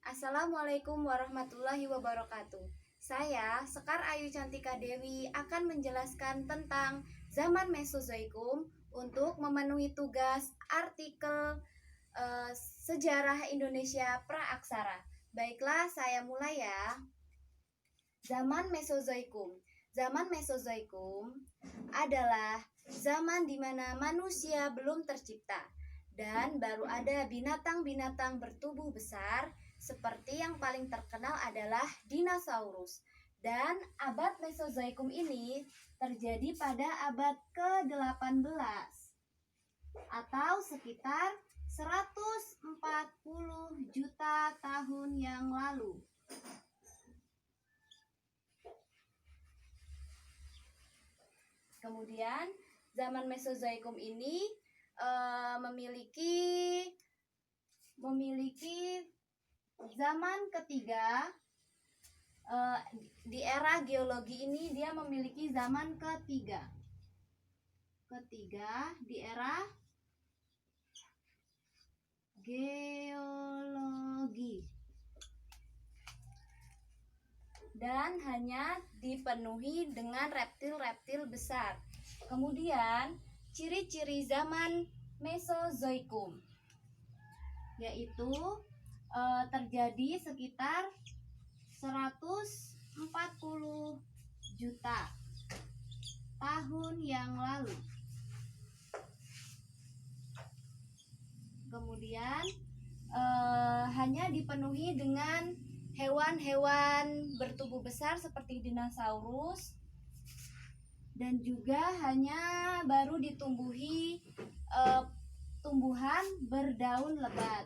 Assalamualaikum warahmatullahi wabarakatuh. Saya, Sekar Ayu Cantika Dewi, akan menjelaskan tentang zaman Mesozoikum untuk memenuhi tugas artikel Sejarah Indonesia Praaksara. Baiklah, saya mulai ya. Zaman Mesozoikum. Zaman Mesozoikum adalah zaman di mana manusia belum tercipta dan baru ada binatang-binatang bertubuh besar seperti yang paling terkenal adalah dinosaurus. Dan abad Mesozoikum ini terjadi pada abad ke-18 atau sekitar 140 juta tahun yang lalu. Kemudian zaman Mesozoikum ini memiliki zaman ketiga. Di era geologi ini dia memiliki zaman ketiga di era geologi, dan hanya dipenuhi dengan reptil-reptil besar. Kemudian ciri-ciri zaman Mesozoikum yaitu terjadi sekitar 140 juta tahun yang lalu. Kemudian hanya dipenuhi dengan hewan-hewan bertubuh besar seperti dinosaurus, dan juga hanya baru ditumbuhi tumbuhan berdaun lebat.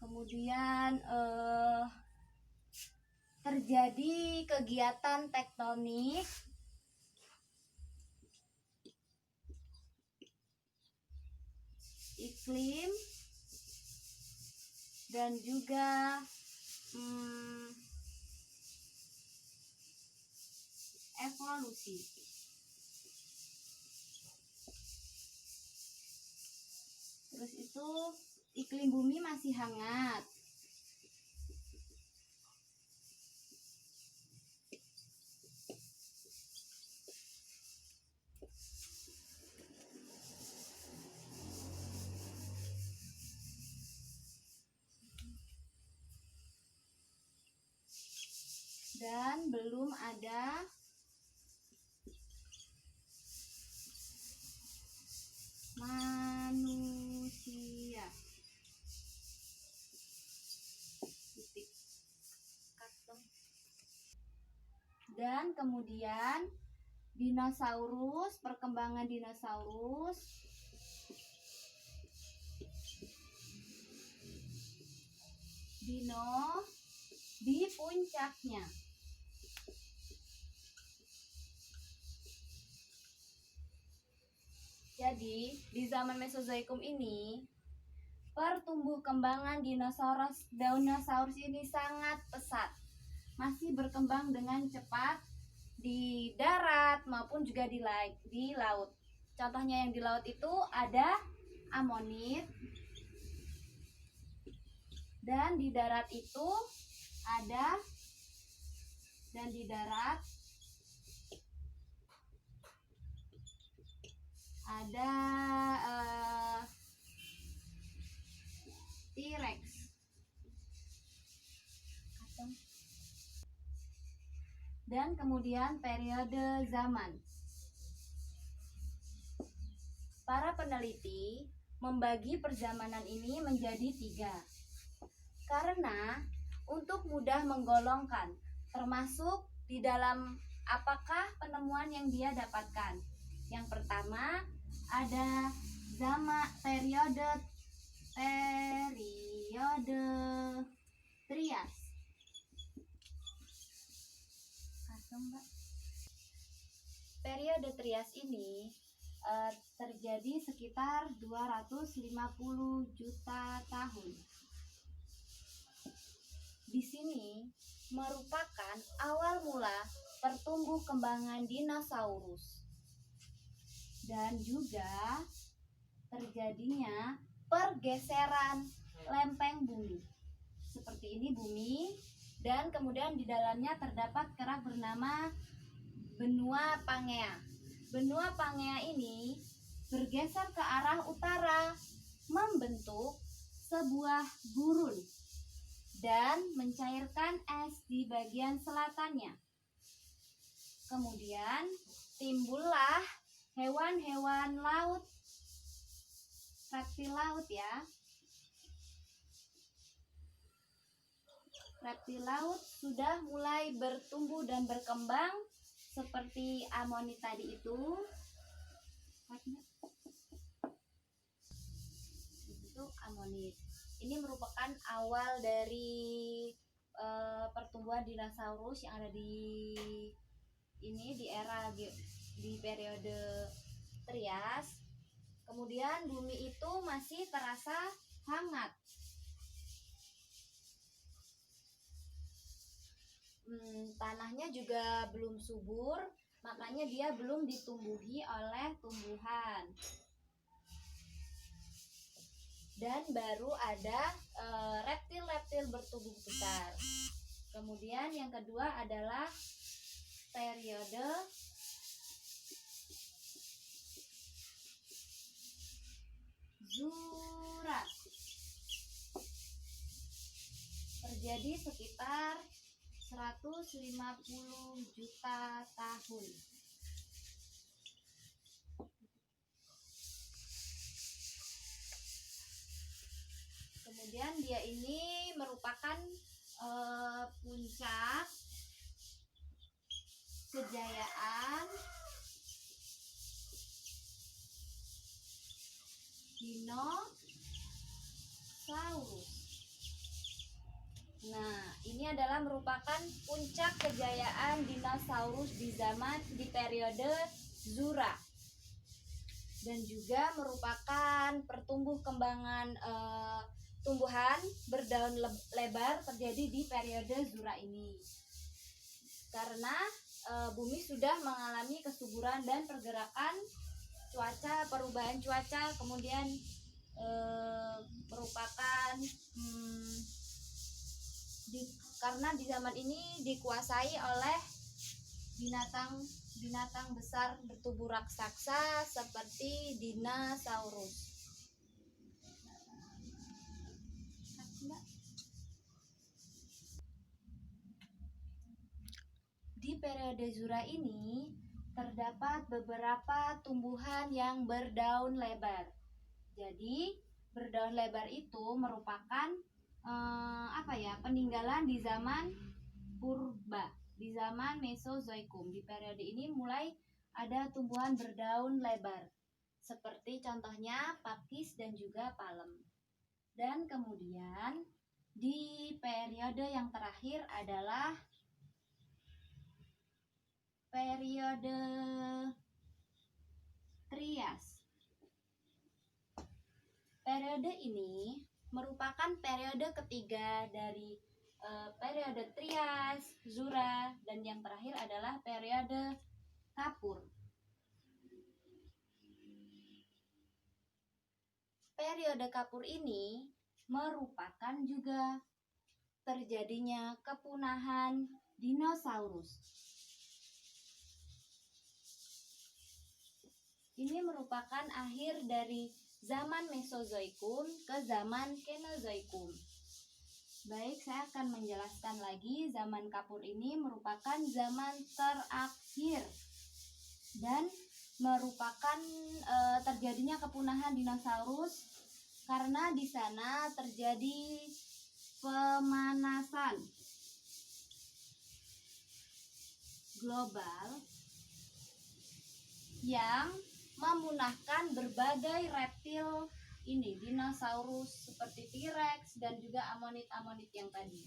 Kemudian terjadi kegiatan tektonik iklim dan juga evolusi. Terus itu iklim bumi masih hangat. Dan belum ada manusia. Dan kemudian perkembangan dinosaurus di puncaknya. Jadi, di zaman Mesozoikum ini, pertumbuh kembangan dinosaurus ini sangat pesat. Masih berkembang dengan cepat di darat maupun juga di laut. Contohnya yang di laut itu ada amonit, dan di darat itu ada T-Rex. Dan kemudian periode zaman. Para peneliti membagi perzamanan ini menjadi 3 karena untuk mudah menggolongkan, termasuk di dalam apakah penemuan yang dia dapatkan. Yang pertama ada periode Trias. Periode Trias ini terjadi sekitar 250 juta tahun. Di sini merupakan awal mula pertumbuh kembangan dinosaurus. Dan juga terjadinya pergeseran lempeng bumi. Seperti ini bumi, dan kemudian di dalamnya terdapat kerak bernama benua Pangea. Benua Pangea ini bergeser ke arah utara, membentuk sebuah gurun dan mencairkan es di bagian selatannya. Kemudian timbullah hewan-hewan laut, reptil laut ya. Reptil laut sudah mulai bertumbuh dan berkembang seperti amonit tadi itu. Itu amonit. Ini merupakan awal dari pertumbuhan dinosaurus yang ada di era di periode Trias. Kemudian bumi itu masih terasa hangat. Tanahnya juga belum subur, makanya dia belum ditumbuhi oleh tumbuhan. Dan baru ada reptil-reptil bertubuh besar. Kemudian yang kedua adalah periode Jura. Terjadi sekitar 150 juta tahun. Kemudian dia ini merupakan puncak kejayaan dinosaurus. Nah, ini adalah merupakan puncak kejayaan dinosaurus di periode Jura, dan juga merupakan pertumbuh kembangan tumbuhan berdaun lebar terjadi di periode Jura ini. Karena bumi sudah mengalami kesuburan dan pergerakan cuaca, perubahan cuaca, kemudian merupakan karena di zaman ini dikuasai oleh binatang besar bertubuh raksasa seperti dinosaurus. Di periode Jura ini terdapat beberapa tumbuhan yang berdaun lebar. Jadi berdaun lebar itu merupakan peninggalan di zaman purba, di zaman Mesozoikum. Di periode ini mulai ada tumbuhan berdaun lebar, seperti contohnya pakis dan juga palem. Dan kemudian di periode yang terakhir adalah periode Trias. Periode ini merupakan periode ketiga dari periode Trias, Jura, dan yang terakhir adalah periode Kapur. Periode Kapur ini merupakan juga terjadinya kepunahan dinosaurus. Ini merupakan akhir dari zaman Mesozoikum ke zaman Kenozoikum. Baik, saya akan menjelaskan lagi. Zaman Kapur ini merupakan zaman terakhir dan merupakan terjadinya kepunahan dinosaurus karena di sana terjadi pemanasan global yang memunahkan berbagai reptil dinosaurus seperti T-Rex dan juga amonit-amonit yang tadi.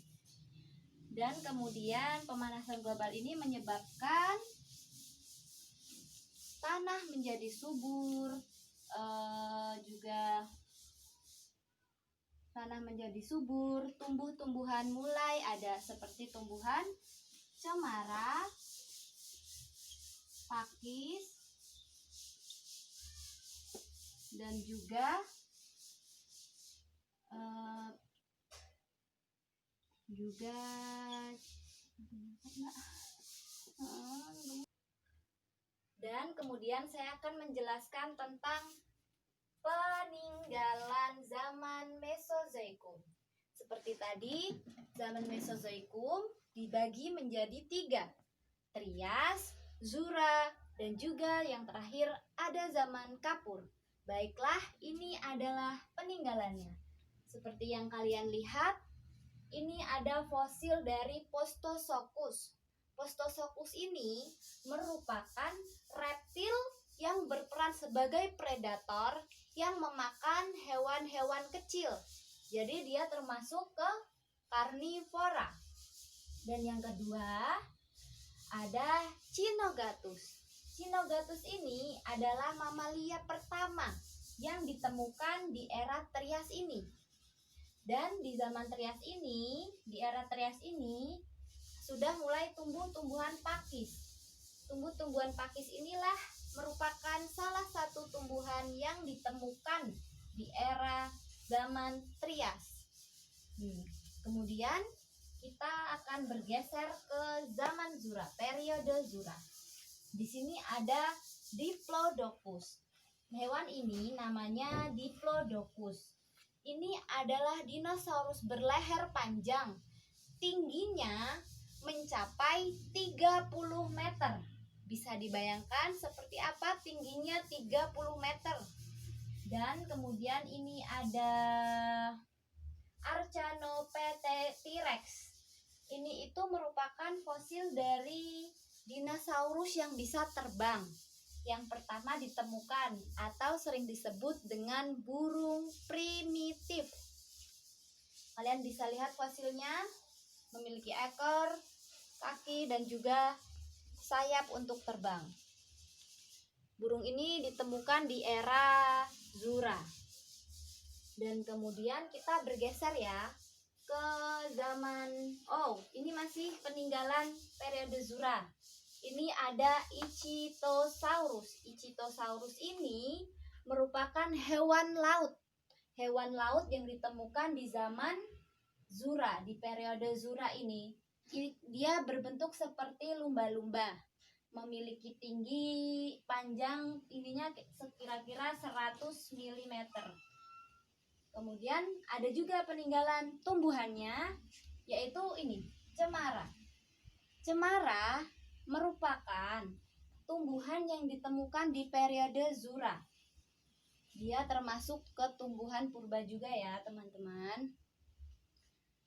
Dan kemudian pemanasan global ini menyebabkan tanah menjadi subur, tumbuh-tumbuhan mulai ada seperti tumbuhan cemara, pakis, dan juga dan kemudian saya akan menjelaskan tentang peninggalan zaman Mesozoikum. Seperti tadi, zaman Mesozoikum dibagi menjadi 3, Trias, Jura, dan juga yang terakhir ada zaman Kapur. Baiklah, ini adalah peninggalannya. Seperti yang kalian lihat, ini ada fosil dari Postosuchus. Postosuchus ini merupakan reptil yang berperan sebagai predator yang memakan hewan-hewan kecil. Jadi dia termasuk ke karnivora. Dan yang kedua ada Cynogatus. Cynogatus ini adalah mamalia pertama yang ditemukan di era Trias ini. Dan di zaman Trias ini, di era Trias ini sudah mulai tumbuh-tumbuhan pakis. Tumbuh-tumbuhan pakis inilah merupakan salah satu tumbuhan yang ditemukan di era zaman Trias. Kemudian kita akan bergeser ke zaman Jura, periode Jura. Di sini ada Diplodocus. Hewan ini namanya Diplodocus. Ini adalah dinosaurus berleher panjang. Tingginya mencapai 30 meter. Bisa dibayangkan seperti apa tingginya 30 meter. Dan kemudian ini ada Archanopteryx. Ini itu merupakan fosil dari dinosaurus yang bisa terbang. Yang pertama ditemukan atau sering disebut dengan burung primitif. Kalian bisa lihat fosilnya, memiliki ekor, kaki, dan juga sayap untuk terbang. Burung ini ditemukan di era Jura. Dan kemudian kita bergeser ya ke zaman, ini masih peninggalan periode Jura. Ini ada Ichthyosaurus. Ichthyosaurus ini merupakan hewan laut. Hewan laut yang ditemukan di zaman Jura, di periode Jura ini. Dia berbentuk seperti lumba-lumba. Memiliki tinggi panjang ininya kira-kira 100 mm. Kemudian ada juga peninggalan tumbuhannya, yaitu ini, cemara. Cemara merupakan tumbuhan yang ditemukan di periode Jura. Dia termasuk ke tumbuhan purba juga ya, teman-teman.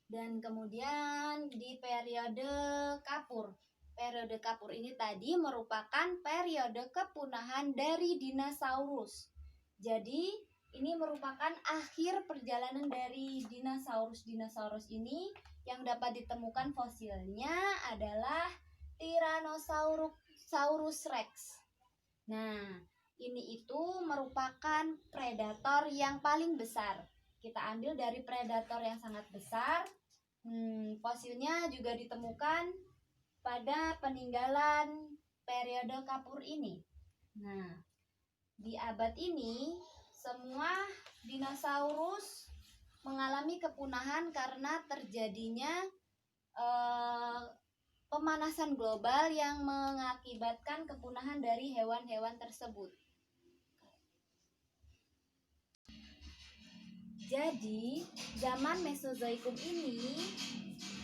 Dan kemudian di periode Kapur. Periode Kapur ini tadi merupakan periode kepunahan dari dinosaurus. Jadi ini merupakan akhir perjalanan dari dinosaurus ini. Yang dapat ditemukan fosilnya adalah Tyrannosaurus Rex. Nah, ini itu merupakan predator yang paling besar. Kita ambil dari predator yang sangat besar. Fosilnya juga ditemukan pada peninggalan periode Kapur ini. Nah, di abad ini semua dinosaurus mengalami kepunahan karena terjadinya pemanasan global yang mengakibatkan kepunahan dari hewan-hewan tersebut. Jadi, zaman Mesozoikum ini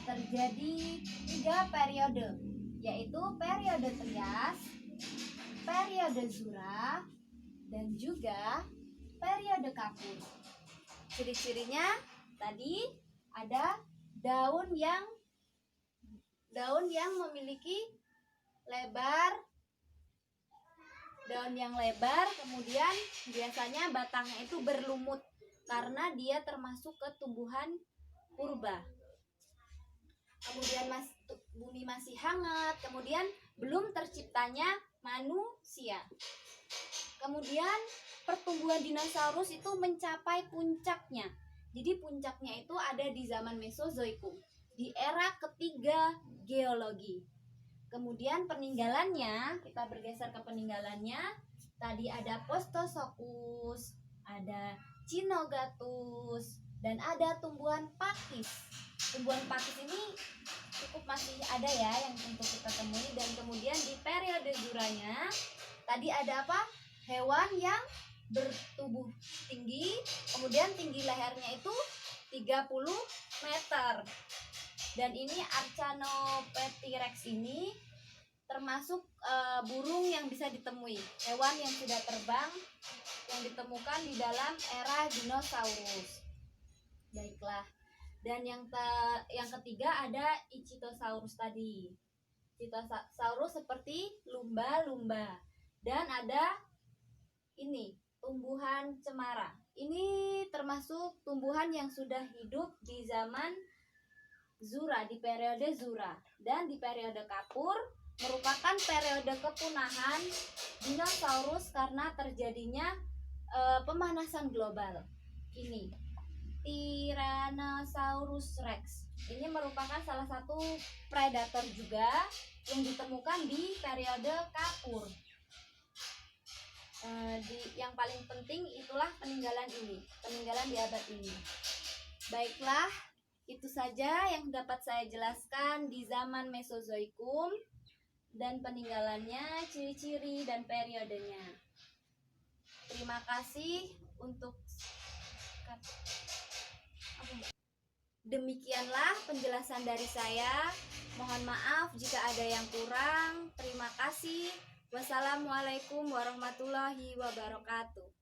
terjadi 3 periode, yaitu periode Trias, periode Jura, dan juga periode Kapur. Ciri-cirinya tadi ada daun yang memiliki daun yang lebar, kemudian biasanya batangnya itu berlumut karena dia termasuk ke tumbuhan purba. Kemudian bumi masih hangat, kemudian belum terciptanya manusia. Kemudian pertumbuhan dinosaurus itu mencapai puncaknya. Jadi puncaknya itu ada di zaman Mesozoikum, di era ketiga geologi. Kemudian peninggalannya, kita bergeser ke peninggalannya. Tadi ada Postosuchus, ada Cynogatus, dan ada tumbuhan pakis. Tumbuhan pakis ini cukup masih ada ya yang untuk kita temui. Dan kemudian di periode Juranya tadi ada apa? Hewan yang bertubuh tinggi, kemudian tinggi lehernya itu 30 meter. Dan ini Archanopteryx ini termasuk burung yang bisa ditemui, hewan yang sudah terbang yang ditemukan di dalam era dinosaurus. Baiklah. Dan yang ketiga ada Ichthyosaurus tadi. Ichthyosaurus seperti lumba-lumba. Dan ada ini tumbuhan cemara. Ini termasuk tumbuhan yang sudah hidup di zaman Jura, di periode Jura. Dan di periode Kapur merupakan periode kepunahan dinosaurus karena terjadinya pemanasan global. Ini Tyrannosaurus Rex. Ini merupakan salah satu predator juga yang ditemukan di periode Kapur. Yang paling penting itulah peninggalan di abad ini. Baiklah, itu saja yang dapat saya jelaskan di zaman Mesozoikum dan peninggalannya, ciri-ciri dan periodenya. Terima kasih untuk demikianlah penjelasan dari saya. Mohon maaf jika ada yang kurang. Terima kasih. Wassalamualaikum warahmatullahi wabarakatuh.